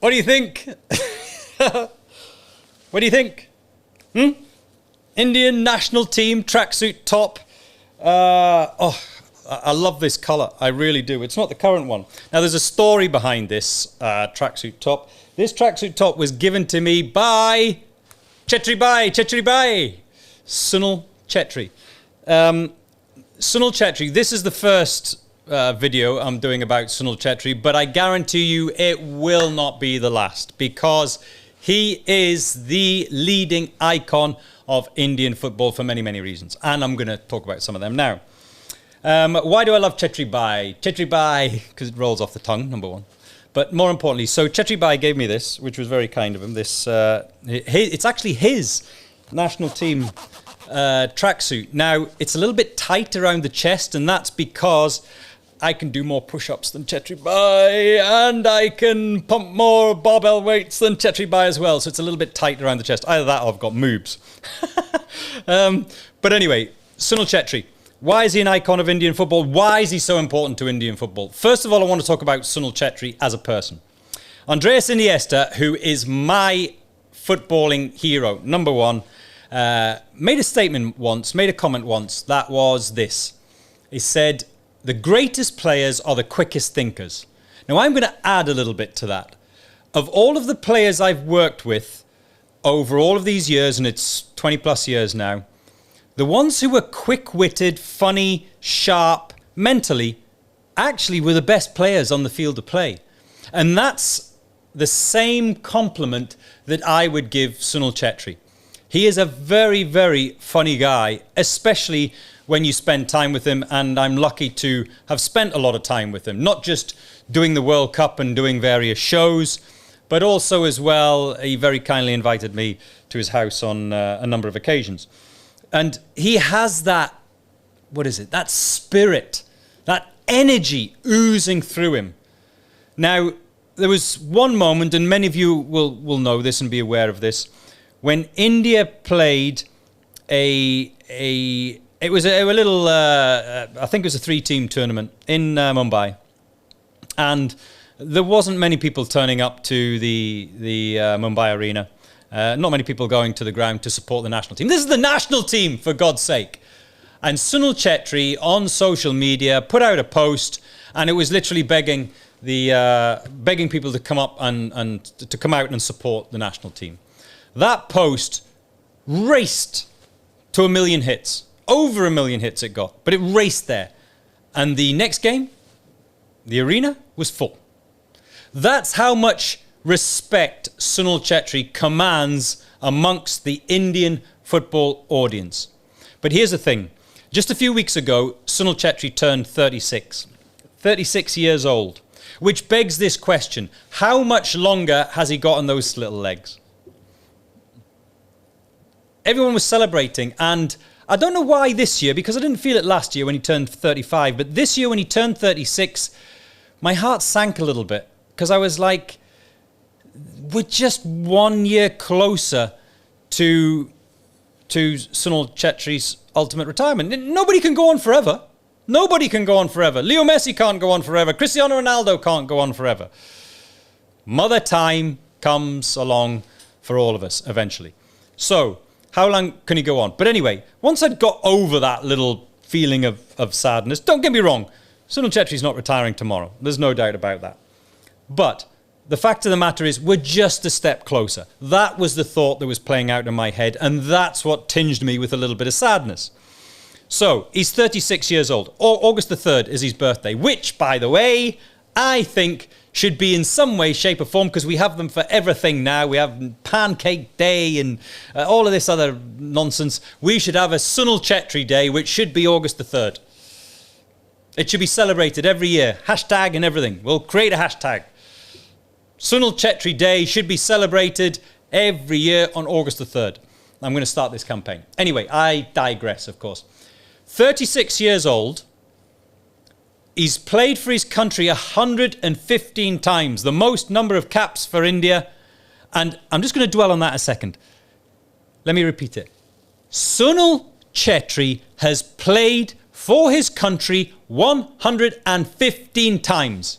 What do you think? What do you think? Indian national team tracksuit top. I love this colour. I really do. It's not the current one. Now, there's a story behind this tracksuit top. This tracksuit top was given to me by Sunil Chhetri. Sunil Chhetri, this is the first video I'm doing about Sunil Chhetri, but I guarantee you it will not be the last, because he is the leading icon of Indian football for many, many reasons. And I'm going to talk about some of them now. Why do I love Chhetri Bhai? Chhetri Bhai, because it rolls off the tongue, number one. But more importantly, so Chhetri Bhai gave me this, which was very kind of him. This, it's actually his national team tracksuit. Now, it's a little bit tight around the chest, and that's because I can do more push-ups than Chhetri Bhai, and I can pump more barbell weights than Chhetri Bhai as well. So it's a little bit tight around the chest. Either that or I've got moobs. But anyway, Sunil Chhetri. Why is he an icon of Indian football? Why is he so important to Indian football? First of all, I want to talk about Sunil Chhetri as a person. Andreas Iniesta, who is my footballing hero, number one, made a statement once, made a comment once, that was this. He said, the greatest players are the quickest thinkers. Now, I'm going to add a little bit to that. Of all of the players I've worked with over all of these years, and it's 20 plus years now, the ones who were quick-witted, funny, sharp, mentally, actually were the best players on the field of play. And that's the same compliment that I would give Sunil Chhetri. He is a very, very funny guy, especially when you spend time with him, and I'm lucky to have spent a lot of time with him, not just doing the World Cup and doing various shows, but also as well, he very kindly invited me to his house on a number of occasions. And he has that, that spirit, that energy oozing through him. Now, there was one moment, and many of you will know this and be aware of this, when India played I think it was a 3-team tournament in Mumbai. And there wasn't many people turning up to the Mumbai arena. Not many people going to the ground to support the national team. This is the national team, for God's sake. And Sunil Chhetri on social media put out a post, and it was literally begging people to come up and to come out and support the national team. That post raced to 1 million hits. Over 1 million hits it got, but it raced there. And the next game, the arena was full. That's how much respect Sunil Chhetri commands amongst the Indian football audience. But here's the thing. Just a few weeks ago, Sunil Chhetri turned 36. 36 years old. Which begs this question. How much longer has he got on those little legs? Everyone was celebrating, and I don't know why this year, because I didn't feel it last year when he turned 35, but this year when he turned 36, my heart sank a little bit, because I was like, we're just 1 year closer to Sunil Chetri's ultimate retirement. Nobody can go on forever. Nobody can go on forever. Leo Messi can't go on forever. Cristiano Ronaldo can't go on forever. Mother time comes along for all of us eventually. So, how long can he go on? But anyway, once I'd got over that little feeling of sadness, don't get me wrong, Sunil Chetri's not retiring tomorrow. There's no doubt about that. But the fact of the matter is, we're just a step closer. That was the thought that was playing out in my head, and that's what tinged me with a little bit of sadness. So, he's 36 years old. August the 3rd is his birthday, which, by the way, I think should be in some way, shape or form, because we have them for everything now. We have Pancake Day and all of this other nonsense. We should have a Sunil Chhetri Day, which should be August the 3rd. It should be celebrated every year. Hashtag and everything. We'll create a hashtag. Sunil Chhetri Day should be celebrated every year on August the 3rd. I'm going to start this campaign. Anyway, I digress, of course. 36 years old. He's played for his country 115 times, the most number of caps for India. And I'm just going to dwell on that a second. Let me repeat it. Sunil Chhetri has played for his country 115 times.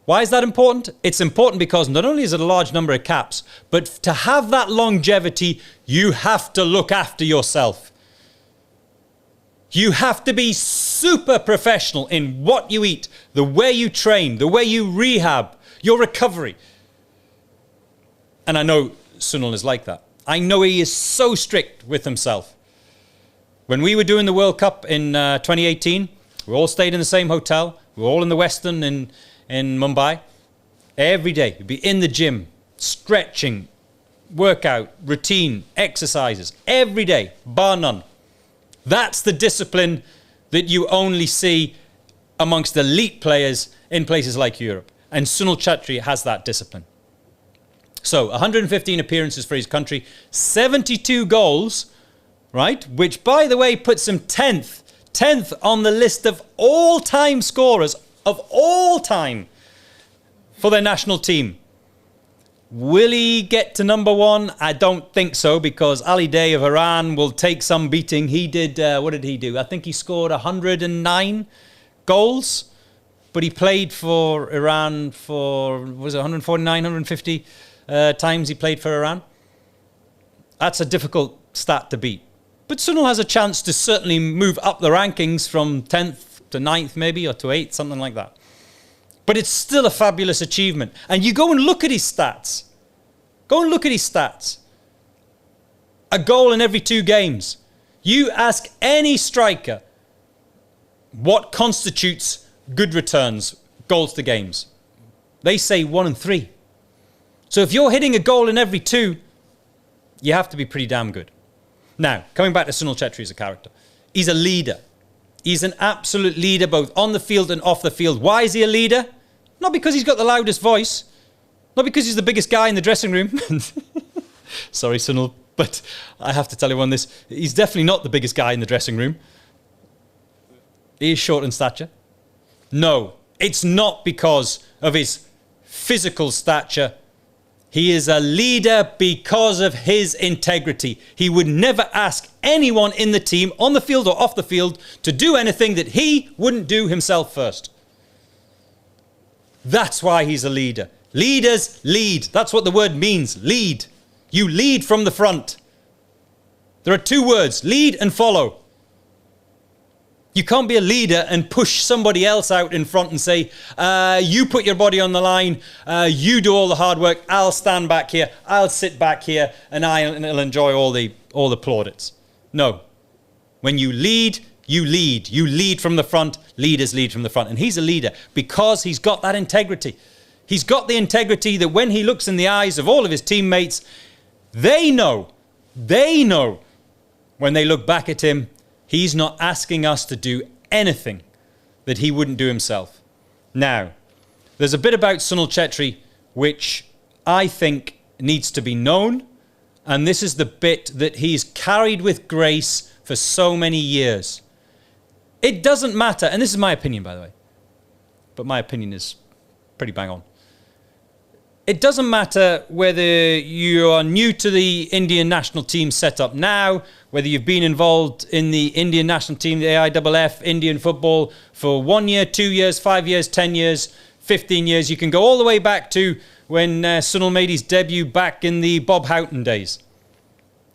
Why is that important? It's important because not only is it a large number of caps, but to have that longevity, you have to look after yourself. You have to be super professional in what you eat, the way you train, the way you rehab, your recovery. And I know Sunil is like that. I know he is so strict with himself. When we were doing the World Cup in 2018, we all stayed in the same hotel. We were all in the Westin in Mumbai. Every day, you'd be in the gym, stretching, workout, routine, exercises, every day, bar none. That's the discipline that you only see amongst elite players in places like Europe. And Sunil Chhetri has that discipline. So 115 appearances for his country, 72 goals, right? Which, by the way, puts him 10th on the list of all-time scorers of all time for their national team. Will he get to number one? I don't think so, because Ali Day of Iran will take some beating. He did, what did he do? I think he scored 109 goals, but he played for Iran for, was it 149, 150 times he played for Iran? That's a difficult stat to beat. But Sunil has a chance to certainly move up the rankings from 10th to 9th maybe, or to 8th, something like that. But it's still a fabulous achievement. And you go and look at his stats. Go and look at his stats. A goal in every 2 games. You ask any striker what constitutes good returns, goals to games. They say 1 and 3. So if you're hitting a goal in every 2, you have to be pretty damn good. Now, coming back to Sunil Chhetri as a character. He's a leader. He's an absolute leader, both on the field and off the field. Why is he a leader? Not because he's got the loudest voice. Not because he's the biggest guy in the dressing room. Sorry, Sunil, but I have to tell you on this. He's definitely not the biggest guy in the dressing room. He is short in stature. No, it's not because of his physical stature. He is a leader because of his integrity. He would never ask anyone in the team, on the field or off the field, to do anything that he wouldn't do himself first. That's why he's a leader. Leaders lead. That's what the word means, lead. You lead from the front. There are 2 words, lead and follow. You can't be a leader and push somebody else out in front and say, you put your body on the line, you do all the hard work, I'll stand back here, I'll sit back here, and I'll enjoy all the plaudits. No. When you lead, you lead. You lead from the front. Leaders lead from the front. And he's a leader because he's got that integrity. He's got the integrity that when he looks in the eyes of all of his teammates, they know when they look back at him, he's not asking us to do anything that he wouldn't do himself. Now, there's a bit about Sunil Chhetri which I think needs to be known, and this is the bit that he's carried with grace for so many years. It doesn't matter, and this is my opinion, by the way, but my opinion is pretty bang on. It doesn't matter whether you are new to the Indian national team setup now, whether you've been involved in the Indian national team, the AIFF, Indian football, for 1 year, 2 years, 5 years, 10 years, 15 years. You can go all the way back to when Sunil made his debut back in the Bob Houghton days.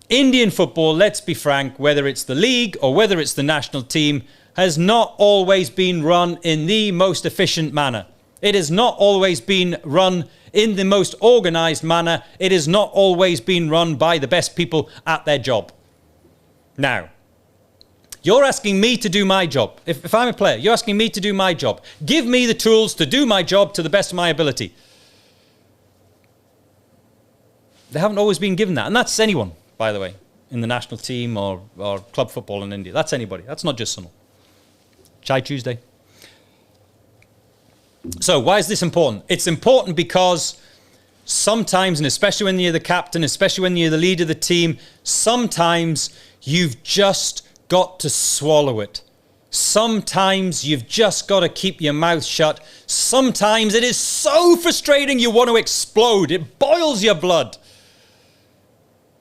Indian football, let's be frank, whether it's the league or whether it's the national team, has not always been run in the most efficient manner. It has not always been run in the most organised manner. It has not always been run by the best people at their job. Now, you're asking me to do my job. If I'm a player, you're asking me to do my job. Give me the tools to do my job to the best of my ability. They haven't always been given that. And that's anyone, by the way, in the national team or club football in India. That's anybody. That's not just Sunil. Chai Tuesday. So why is this important? It's important because sometimes, and especially when you're the captain, especially when you're the leader of the team, sometimes you've just got to swallow it. Sometimes you've just got to keep your mouth shut. Sometimes it is so frustrating you want to explode. It boils your blood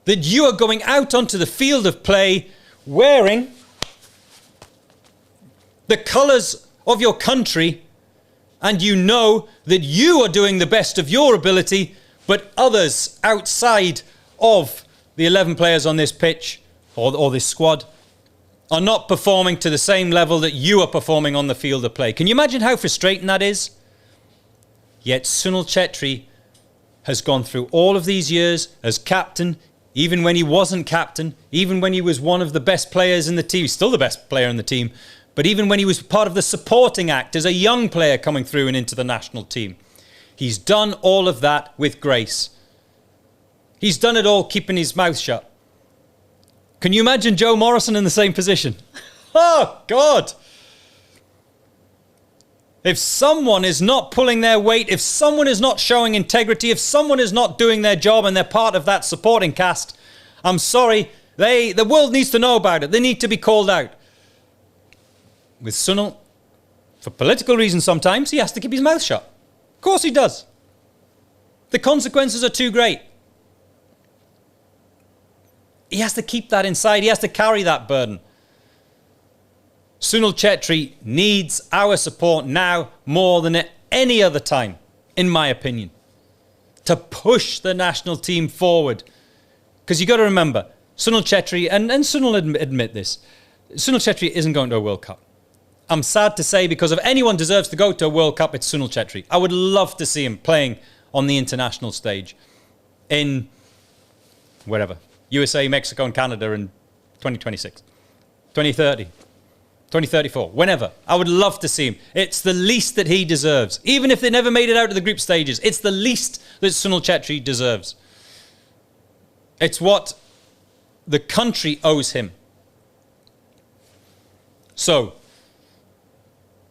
that you are going out onto the field of play wearing the colours of your country and you know that you are doing the best of your ability, but others outside of the 11 players on this pitch or this squad are not performing to the same level that you are performing on the field of play. Can you imagine how frustrating that is? Yet Sunil Chhetri has gone through all of these years as captain, even when he wasn't captain, even when he was one of the best players in the team, still the best player in the team, but even when he was part of the supporting act as a young player coming through and into the national team. He's done all of that with grace. He's done it all keeping his mouth shut. Can you imagine Joe Morrison in the same position? Oh, God! If someone is not pulling their weight, if someone is not showing integrity, if someone is not doing their job and they're part of that supporting cast, I'm sorry, the world needs to know about it. They need to be called out. With Sunil, for political reasons sometimes, he has to keep his mouth shut. Of course he does. The consequences are too great. He has to keep that inside. He has to carry that burden. Sunil Chhetri needs our support now more than at any other time, in my opinion, to push the national team forward. Because you've got to remember, Sunil Chhetri, and Sunil admit this, Sunil Chhetri isn't going to a World Cup. I'm sad to say, because if anyone deserves to go to a World Cup, it's Sunil Chhetri. I would love to see him playing on the international stage in wherever, USA, Mexico and Canada in 2026, 2030. 2034, whenever. I would love to see him. It's the least that he deserves. Even if they never made it out of the group stages, it's the least that Sunil Chhetri deserves. It's what the country owes him. So,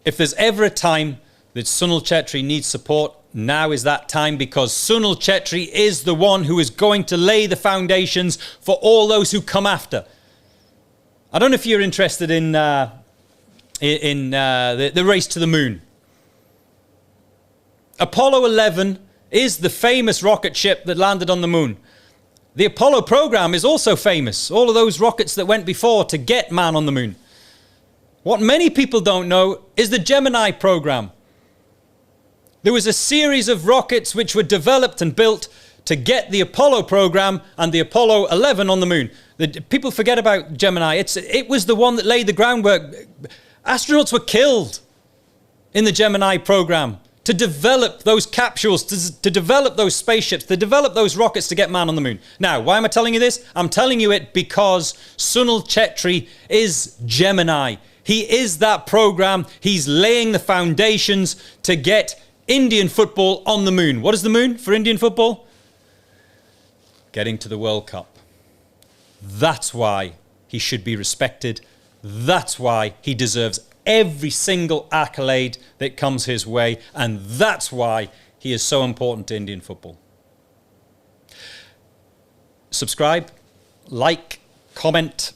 if there's ever a time that Sunil Chhetri needs support, now is that time, because Sunil Chhetri is the one who is going to lay the foundations for all those who come after. I don't know if you're interested in the race to the moon. Apollo 11 is the famous rocket ship that landed on the moon. The Apollo program is also famous. All of those rockets that went before to get man on the moon. What many people don't know is the Gemini program. There was a series of rockets which were developed and built to get the Apollo program and the Apollo 11 on the moon. People forget about Gemini. It was the one that laid the groundwork. Astronauts were killed in the Gemini program to develop those capsules, to develop those spaceships, to develop those rockets to get man on the moon. Now, why am I telling you this? I'm telling you it because Sunil Chhetri is Gemini. He is that program. He's laying the foundations to get Indian football on the moon. What is the moon for Indian football? Getting to the World Cup. That's why he should be respected. That's why he deserves every single accolade that comes his way. And that's why he is so important to Indian football. Subscribe, like, comment,